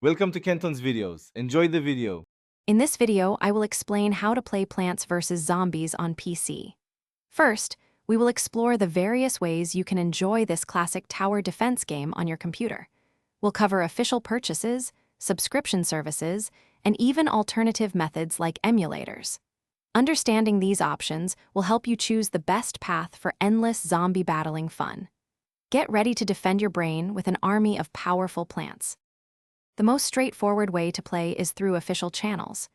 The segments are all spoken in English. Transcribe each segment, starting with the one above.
Welcome to Kenton's videos. Enjoy the video. In this video, I will explain how to play Plants vs. Zombies on PC. First, we will explore the various ways you can enjoy this classic tower defense game on your computer. We'll cover official purchases, subscription services, and even alternative methods like emulators. Understanding these options will help you choose the best path for endless zombie battling fun. Get ready to defend your brain with an army of powerful plants. The most straightforward way to play is through official channels.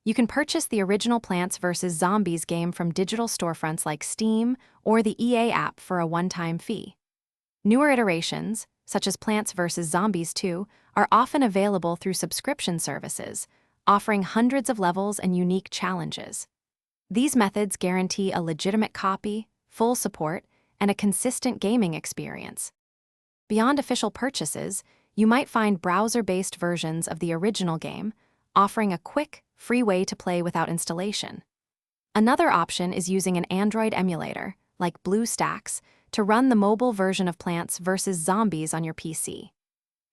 You can purchase the original Plants vs. Zombies game from digital storefronts like Steam or the EA app for a one-time fee. Newer iterations, such as Plants vs. Zombies 2, are often available through subscription services, offering hundreds of levels and unique challenges. These methods guarantee a legitimate copy, full support, and a consistent gaming experience. Beyond official purchases, you might find browser-based versions of the original game, offering a quick, free way to play without installation. Another option is using an Android emulator, like BlueStacks, to run the mobile version of Plants vs. Zombies on your PC.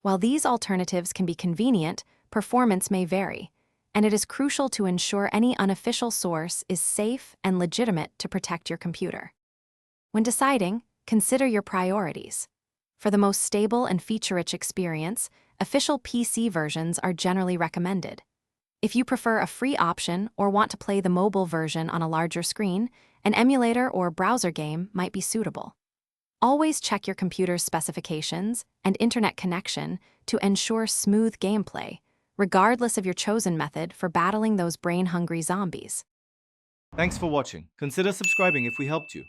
While these alternatives can be convenient, performance may vary, and it is crucial to ensure any unofficial source is safe and legitimate to protect your computer. When deciding, consider your priorities. For the most stable and feature-rich experience, official PC versions are generally recommended. If you prefer a free option or want to play the mobile version on a larger screen, an emulator or browser game might be suitable. Always check your computer's specifications and internet connection to ensure smooth gameplay, regardless of your chosen method for battling those brain-hungry zombies. Thanks for watching. Consider subscribing if we helped you.